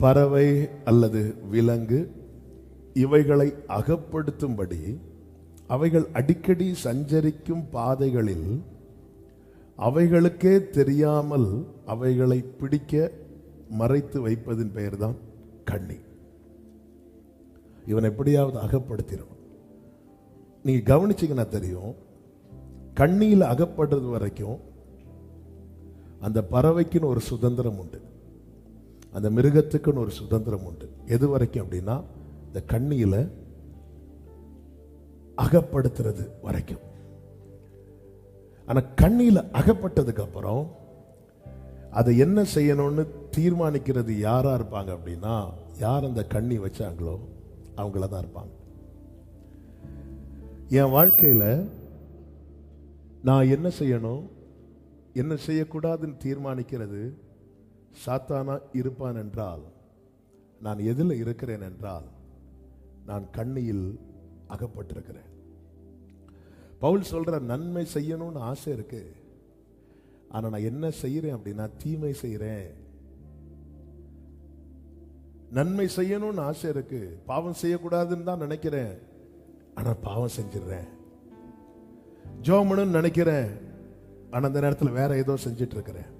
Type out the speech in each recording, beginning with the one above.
பறவை அல்லது விலங்கு இவைகளை அகப்படுத்தும்படி அவைகள் அடிக்கடி சஞ்சரிக்கும் பாதைகளில் அவைகளுக்கே தெரியாமல் அவைகளை பிடிக்க மறைத்து வைப்பதின் பெயர்தான் கண்ணி. இவன் எப்படியாவது அகப்படுத்திடணும். நீங்க கவனிச்சீங்கன்னா தெரியும், கண்ணியில் அகப்படுறது வரைக்கும் அந்த பறவைக்குன்னு ஒரு சுதந்திரம் உண்டு, அந்த மிருகத்துக்குன்னு ஒரு சுதந்திரம் உண்டு. எது வரைக்கும் அப்படின்னா இந்த கண்ணியில அகப்படுத்துறது வரைக்கும். ஆனா கண்ணியில அகப்பட்டதுக்கு அப்புறம் அதை என்ன செய்யணும்னு தீர்மானிக்கிறது யாரா இருப்பாங்க அப்படின்னா, யார் அந்த கண்ணி வச்சாங்களோ அவங்கள தான் இருப்பாங்க. என் வாழ்க்கையில நான் என்ன செய்யணும் என்ன செய்யக்கூடாதுன்னு தீர்மானிக்கிறது சாத்தானா இருப்பான் என்றால், நான் எதில் இருக்கிறேன் என்றால் நான் கண்ணியில் அகப்பட்டிருக்கிறேன். பவுல் சொல்ற நன்மை செய்யணும்னு ஆசை இருக்கு, ஆனா நான் என்ன செய்யறேன் அப்படின்னா தீமை செய்யறேன். நன்மை செய்யணும்னு ஆசை இருக்கு, பாவம் செய்யக்கூடாதுன்னு தான் நினைக்கிறேன், ஆனா பாவம் செஞ்சிடறேன். ஜோமனும் நினைக்கிறேன், ஆனா அந்த நேரத்தில் வேற ஏதோ செஞ்சிட்டு இருக்கிறேன்.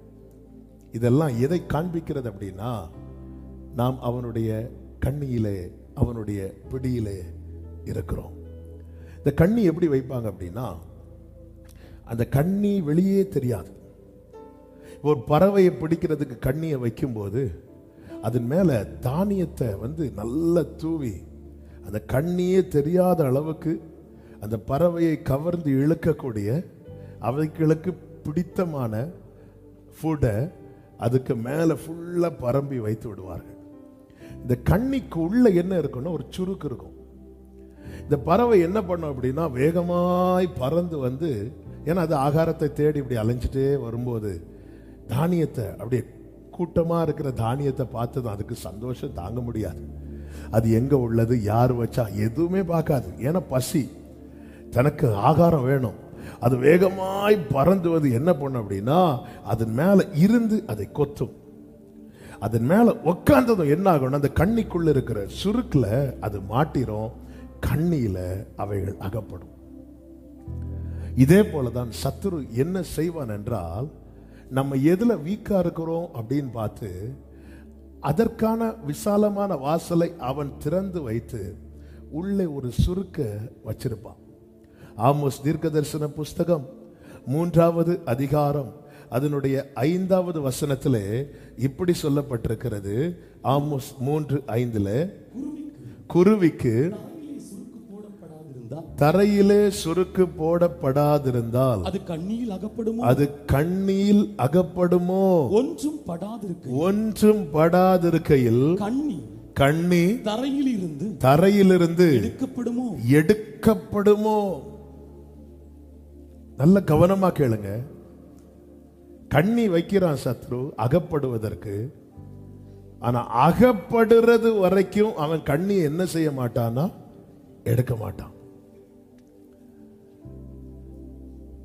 இதெல்லாம் எதை காண்பிக்கிறது அப்படின்னா, நாம் அவனுடைய கண்ணியிலே அவனுடைய பிடியிலே இருக்கிறோம். இந்த கண்ணி எப்படி வைப்பாங்க அப்படின்னா, அந்த கண்ணி வெளியே தெரியாது. ஒரு பறவையை பிடிக்கிறதுக்கு கண்ணியை வைக்கும்போது அதன் மேல தானியத்தை நல்ல தூவி அந்த கண்ணியே தெரியாத அளவுக்கு அந்த பறவையை கவர்ந்து இழுக்கக்கூடிய அவைகளுக்கு பிடித்தமான ஃபுட்டை அதுக்கு மேல ஃபுல்லா பரம்பி வைத்து விடுவார்கள். இந்த கண்ணிக்கு உள்ள என்ன இருக்குன்னா ஒரு சுருக்கு இருக்கும். இந்த பறவை என்ன பண்ணும் அப்படின்னா வேகமாய் பறந்து ஏன்னா அது ஆகாரத்தை தேடி இப்படி அலைஞ்சிட்டே வரும்போது தானியத்தை அப்படியே கூட்டமா இருக்கிற தானியத்தை பார்த்து தான் அதுக்கு சந்தோஷம் தாங்க முடியாது. அது எங்க உள்ளது யார் வச்சா எதுவுமே பார்க்காது, ஏன்னா பசி, தனக்கு ஆகாரம் வேணும். அது வேகமாய் பறந்துவது என்ன பண்ணும் அப்படின்னா அதன் மேல இருந்து அதை கொத்தும். அதன் மேல உட்கார்ந்ததும் என்ன ஆகும், அந்த கண்ணிக்குள்ள இருக்கிற சுருக்குல அது மாட்டிரும், கண்ணியில அவைகள் அகப்படும். இதே போலதான் சத்துரு என்ன செய்வான் என்றால், நம்ம எதுல வீக்கா இருக்கிறோம் அப்படின்னு பார்த்து அதற்கான விசாலமான வாசலை அவன் திறந்து வைத்து உள்ளே ஒரு சுருக்க வச்சிருப்பான். ஆமோஸ் தீர்க்க தரிசன புஸ்தகம் 3வது அதிகாரம் அதனுடைய 5வது வசனத்திலே இப்படி சொல்லப்பட்டிருக்கிறது. ஆமோஸ் 3:5 குருவிக்கு தரையிலே சுருக்கு போடப்படாதிருந்தால் அது கண்ணியில் அகப்படுமோ? ஒன்றும் படாதிருக்கையில் கண்ணி தரையிலிருந்து எடுக்கப்படுமோ? நல்ல கவனமா கேளுங்க. கண்ணி வைக்கிறான் சத்ரு அகப்படுவதற்கு, ஆனா அகப்படுறது வரைக்கும் அவன் கண்ணி என்ன செய்ய மாட்டானா, எடுக்க மாட்டான்.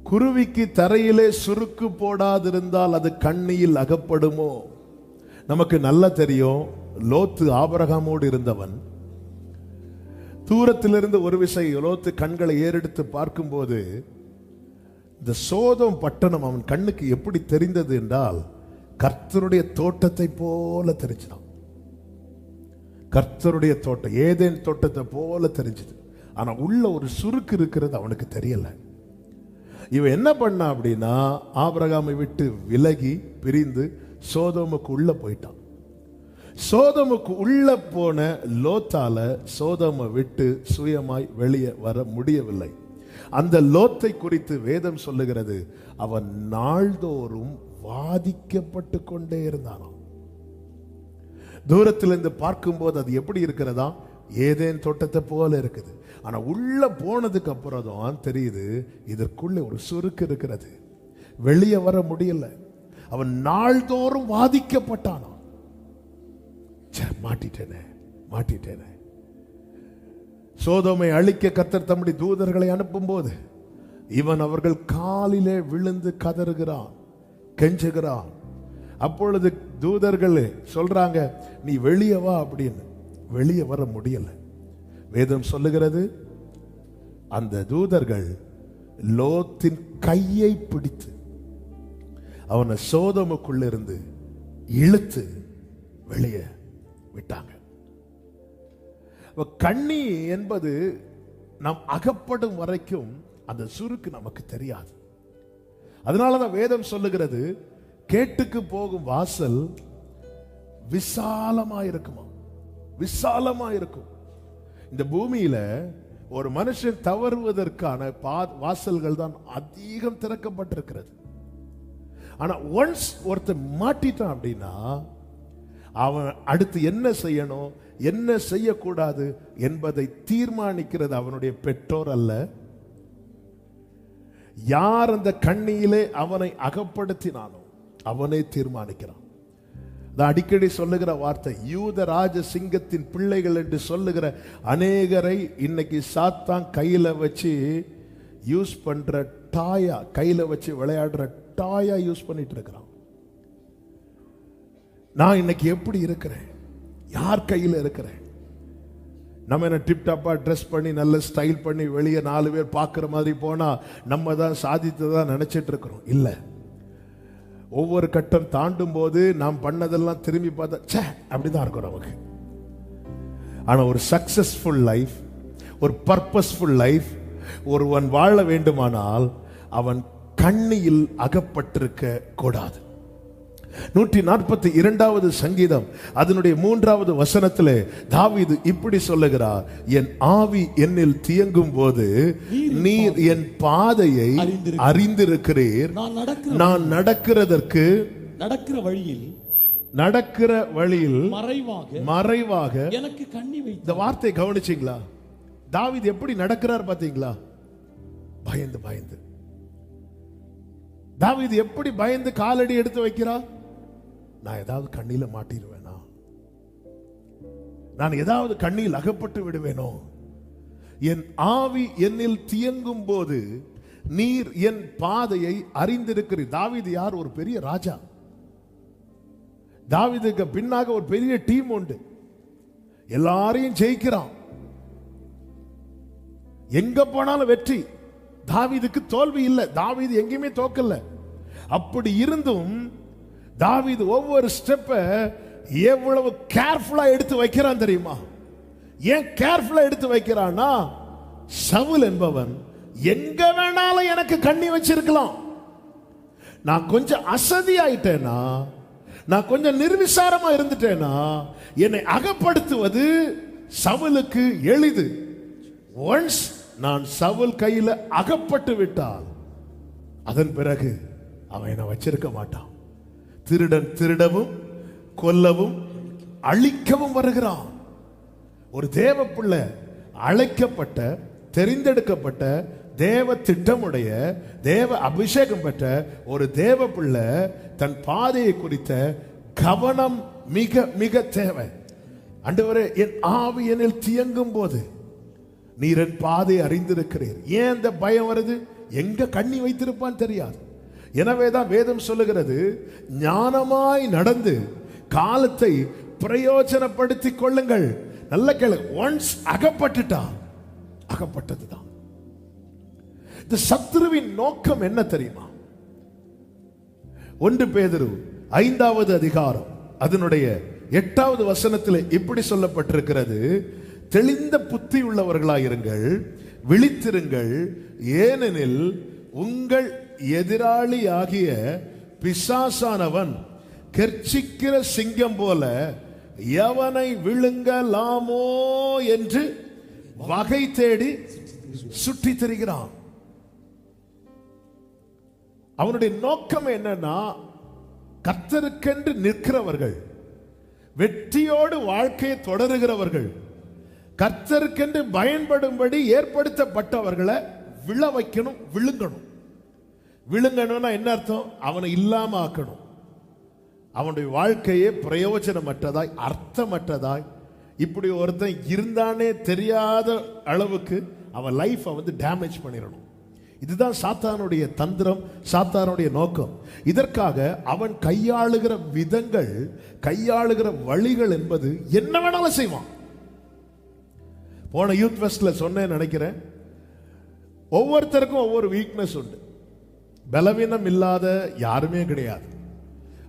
குருவிக்கு தரையிலே சுருக்கு போடாதிருந்தால் அது கண்ணியில் அகப்படுமோ? நமக்கு நல்லா தெரியும், லோத்து ஆபிரகாமோடு இருந்தவன். தூரத்திலிருந்து ஒரு விசை லோத்து கண்களை ஏறெடுத்து பார்க்கும்போது இந்த சோதோம் பட்டணம் அவன் கண்ணுக்கு எப்படி தெரிந்தது என்றால் கர்த்தருடைய தோட்டத்தை போல தெரிஞ்சான். கர்த்தருடைய தோட்டம், ஏதேன் தோட்டத்தை போல தெரிஞ்சது. ஆனா உள்ள ஒரு சுருக்கு இருக்கிறது அவனுக்கு தெரியல. இவன் என்ன பண்ணா அப்படின்னா ஆபிரகாமை விட்டு விலகி பிரிந்து சோதோமுக்கு உள்ள போயிட்டான். சோதோமுக்கு உள்ள போன லோத்தால சோதோமை விட்டு சுயமாய் வெளியே வர முடியவில்லை. அந்த லோத்தை குறித்து வேதம் சொல்லுகிறது, அவன் நாள்தோறும் வாதிக்கப்பட்டு கொண்டே இருந்தானாம். தூரத்திலிருந்து பார்க்கும்போது அது எப்படி இருக்கிறதா, ஏதேன் தோட்டத்தை போல இருக்குது. ஆனா உள்ள போனதுக்கு அப்புறம் தான் தெரியுது இதற்குள்ள ஒரு சுருக்கு இருக்கிறது, வெளியே வர முடியல. அவன் நாள்தோறும் வாதிக்கப்பட்டானா. மாட்டிட்டேனே. சோதோமை அழிக்க கர்த்தர் தம்முடைய தூதர்களை அனுப்பும் போது இவன் அவர்கள் காலிலே விழுந்து கதறுகிறான், கெஞ்சுகிறான். அப்பொழுது தூதர்கள் சொல்றாங்க, நீ வெளியே வா அப்படின்னு. வெளியே வர முடியல. வேதம் சொல்லுகிறது, அந்த தூதர்கள் லோத்தின் கையை பிடித்து அவனை சோதோமுக்குள்ள இருந்து இழுத்து வெளியே விட்டாங்க. கண்ணி என்பது நாம் அகப்படும் வரைக்கும் அந்த சுருக்கு நமக்கு தெரியாது. அதனாலதான் வேதம் சொல்லுகிறது, கேட்டுக்கு போகும் வாசல் விசாலமா இருக்குமா, விசாலமா இருக்கும். இந்த பூமியில ஒரு மனுஷன் தவறுவதற்கான வாசல்கள் தான் அதிகம் திறக்கப்பட்டிருக்கிறது. ஆனா ஒன்ஸ் ஒருத்தர் மாட்டிட்டான் அப்படின்னா அவன் அடுத்து என்ன செய்யணும், என்ன செய்யக்கூடாது என்பதை தீர்மானிக்கிறது அவனுடைய பெற்றோர் அல்ல. யார் அந்த கண்ணியிலே அவனை அகப்படுத்தினானோ அவனே தீர்மானிக்கிறான். அடிக்கடி சொல்லுகிற வார்த்தை, யூத ராஜ சிங்கத்தின் பிள்ளைகள் என்று சொல்லுகிற அநேகரை இன்னைக்கு சாத்தான் கையில வச்சு யூஸ் பண்ற டாயா, கையில வச்சு விளையாடுற டாயா யூஸ் பண்ணிட்டு இருக்கிறான். நான் இன்னைக்கு எப்படி இருக்கிறேன், யார் கையில இருக்கிறேன்? நம்ம என்ன டிப் டாப்பா ட்ரெஸ் பண்ணி நல்ல ஸ்டைல் பண்ணி வெளியே 4 பேர் பார்க்குற மாதிரி போனா நம்ம தான் சாதித்ததான் நினைச்சிட்டு இருக்கிறோம். இல்லை, ஒவ்வொரு கட்டம் தாண்டும் போது நாம் பண்ணதெல்லாம் திரும்பி பார்த்தா அப்படிதான் இருக்கும் நமக்கு. ஆனா ஒரு சக்சஸ்ஃபுல் லைஃப், ஒரு பர்பஸ்ஃபுல் லைஃப் ஒருவன் வாழ வேண்டுமானால் அவன் கண்ணியில் அகப்பட்டிருக்க கூடாது. 142வது சங்கீதம் அதனுடைய 3வது வசனத்திலே தாவீது இப்படி சொல்லுகிறார், என் ஆவி என்னில் தியங்கும் போது நீர் என் பாதையை அறிந்திருக்கிறீர். நான் நடக்கிறதற்கு நடக்கிற வழியில் மறைவாக எனக்கு கண்ணி வைத்து. இந்த வார்த்தை கவனிச்சீங்களா? தாவீது எப்படி நடக்கிறார் பாத்தீங்களா? பயந்து பயந்து. தாவீது எப்படி பயந்து காலடி எடுத்து வைக்கிறார்? நான் ஏதாவது கண்ணில மாட்டிடுவேனா, நான் ஏதாவது கண்ணில் அகப்பட்டு விடுவேனோ, என் ஆவி என்னில் தியங்கும் போது நீர் என் பாதையை அறிந்திருக்கிறீர். தாவீது யார்? ஒரு பெரிய ராஜா. தாவீதுக்கு பின்னாக ஒரு பெரிய டீம் உண்டு, எல்லாரையும் ஜெயிக்கிறான், எங்க போனாலும் வெற்றி. தாவீதுக்கு தோல்வி இல்லை, தாவீது எங்கேயுமே தோக்கல. அப்படி இருந்தும் தாவீது ஒவ்வொரு ஸ்டெப்ப எவ்வளவு கேர்ஃபுல்லா எடுத்து வைக்கிறான் தெரியுமா? ஏன் கேர்ஃபுல்லா எடுத்து வைக்கிறான்னா, சவுல் என்பவன் எங்க வேணாலும் எனக்கு கண்ணி வச்சிருக்கலாம். நான் கொஞ்சம் அசதி ஆயிட்டேனா, நான் கொஞ்சம் நிர்விசாரமா இருந்துட்டேனா, என்னை அகப்படுத்துவது சவுலுக்கு எளிது. ஒன்ஸ் நான் சவுல் கையில் அகப்பட்டு விட்டால் அதன் பிறகு அவன் என்னை வச்சிருக்க மாட்டான். திருடன் திருடவும் கொல்லவும் அழிக்கவும் வருகிறான். ஒரு தேவ பிள்ளை, அழைக்கப்பட்ட தெரிந்தெடுக்கப்பட்ட தேவ திட்டமுடைய தேவ அபிஷேகம் பெற்ற ஒரு தேவ பிள்ளை தன் பாதையை குறித்த கவனம் மிக மிக தேவை. ஆண்டவரே, என் ஆவி என்னில் தியங்கும் போது நீர் என் பாதை அறிந்திருக்கிறீர். ஏன் இந்த பயம் வருது? எங்க கண்ணி வைத்திருப்பான் தெரியாது. எனவேதான் வேதம் சொல்லுகிறது, ஞானமாய் நடந்து காலத்தை பிரயோஜனப்படுத்திக் கொள்ளுங்கள். நல்ல கேளு, ஒன்ஸ் அகப்பட்டுட்டா அகப்பட்டதுதான். இந்த சத்துருவின் நோக்கம் என்ன தெரியுமா? 1 பேதுரு 5வது அதிகாரம் அதனுடைய 8வது வசனத்தில் இப்படி சொல்லப்பட்டிருக்கிறது, தெளிந்த புத்தி உள்ளவர்களாயிருங்கள், விழித்திருங்கள், ஏனெனில் உங்கள் எதிராளி ஆகிய பிசாசானவன் கெர்ச்சிக்கிற சிங்கம் போல எவனை விழுங்கலாமோ என்று வகை தேடி சுற்றி திரிகிறான். அவனுடைய நோக்கம் என்னன்னா, கர்த்தருக்கென்று நிற்கிறவர்கள், வெற்றியோடு வாழ்க்கையை தொடருகிறவர்கள், கர்த்தருக்கென்று பயன்படும்படி ஏற்படுத்தப்பட்டவர்களை விழ வைக்கணும், விழுங்கணும். விழுங்கணும்னா என்ன அர்த்தம்? அவனை இல்லாம ஆக்கணும். அவனுடைய வாழ்க்கையே பிரயோஜனமற்றதாய், அர்த்தமற்றதாய், இப்படி ஒருத்தன் இருந்தானே தெரியாத அளவுக்கு அவன் லைஃபை டேமேஜ் பண்ணிடணும். இதுதான் சாத்தானுடைய தந்திரம், சாத்தானுடைய நோக்கம். இதற்காக அவன் கையாளுகிற விதங்கள், கையாளுகிற வழிகள் என்பது என்ன வேணாலும் செய்வான். போன யூத் ஃபெஸ்ட்ல சொன்னேன் நினைக்கிறேன், ஒவ்வொருத்தருக்கும் ஒவ்வொரு வீக்னஸ் உண்டு. பலவீனம் இல்லாத யாருமே கிடையாது.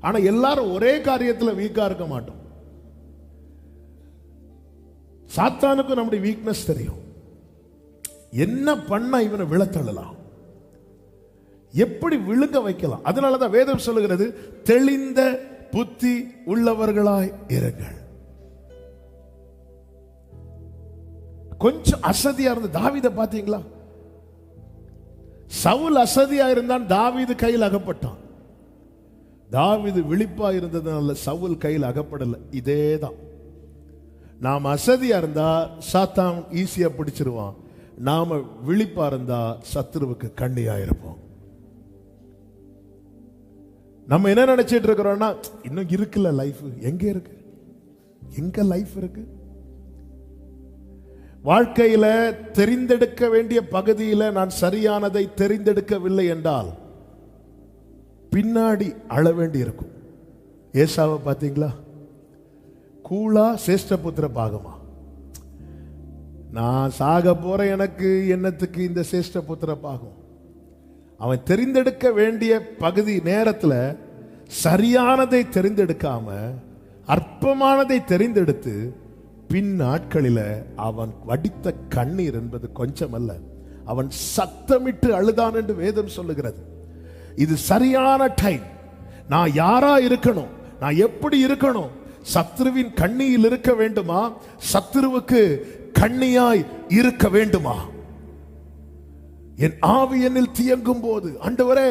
ஆனா எல்லாரும் ஒரே காரியத்தில் வீக்கா இருக்க மாட்டோம். சாத்தானுக்கும் நம்முடைய வீக்னஸ் தெரியும். என்ன பண்ண இவனை விழத்தள்ளலாம், எப்படி விழுங்க வைக்கலாம். அதனாலதான் வேதம் சொல்லுகிறது, தெளிந்த புத்தி உள்ளவர்களாய் இருங்கள். கொஞ்சம் அசதியா இருந்த தாவீதை பாத்தீங்களா? சவுல் அசதியா இருந்தான், தாவீது கையில் அகப்பட்டான். தாவீது விழிப்பா இருந்ததுனால சவுல் கையில் அகப்படல. இதேதான், நாம் அசதியா இருந்தா சாத்தான் ஈஸியா பிடிச்சிருவான். நாம விழிப்பா இருந்தா சத்துருவுக்கு கண்ணியா இருப்போம். நம்ம என்ன நினைச்சிட்டு இருக்கிறோம்னா, இன்னும் இருக்குல்ல லைஃப், எங்க இருக்கு, எங்க லைஃப் இருக்கு. வாழ்க்கையில தெரிந்தெடுக்க வேண்டிய பகுதியில நான் சரியானதை தெரிந்தெடுக்கவில்லை என்றால் பின்னாடி அழ வேண்டி இருக்கும். ஏசாவை பாத்தீங்களா? கூலா சேஷ்டபுத்திர பாகமா, நான் சாக போற எனக்கு என்னத்துக்கு இந்த சேஷ்டபுத்திர பாகம். அவன் தெரிந்தெடுக்க வேண்டிய பகுதி நேரத்தில் சரியானதை தெரிந்தெடுக்காம அற்பமானதை தெரிந்தெடுத்து பின் நாட்களில் அவன் வடித்த கண்ணீர் என்பது கொஞ்சம் அல்ல, அவன் சத்தமிட்டு அழுதான் என்று வேதம் சொல்லுகிறது. இது சரியான டைம். நான் யாரா இருக்கணும், நான் எப்படி இருக்கணும்? சத்துருவின் கண்ணியில் இருக்க வேண்டுமா, சத்துருவுக்கு கண்ணியாய் இருக்க வேண்டுமா? என் ஆவி என்னில் தியங்கும் போது, ஆண்டவரே,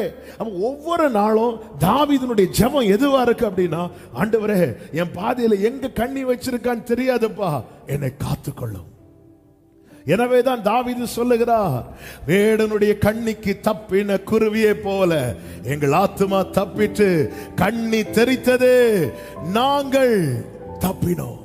ஒவ்வொரு நாளும் தாவீதுனுடைய ஜெபம் எதுவா இருக்கு அப்படின்னா, ஆண்டவரே, என் பாதையில எங்க கண்ணி வச்சிருக்கான்னு தெரியாதுப்பா, என்னை காத்துக்கொள்ளும். எனவேதான் தாவீது சொல்லுகிறார், வேடனுடைய கண்ணிக்கு தப்பின குருவியை போல எங்கள் ஆத்துமா தப்பிட்டு கண்ணி தெரித்தது, நாங்கள் தப்பினோம்.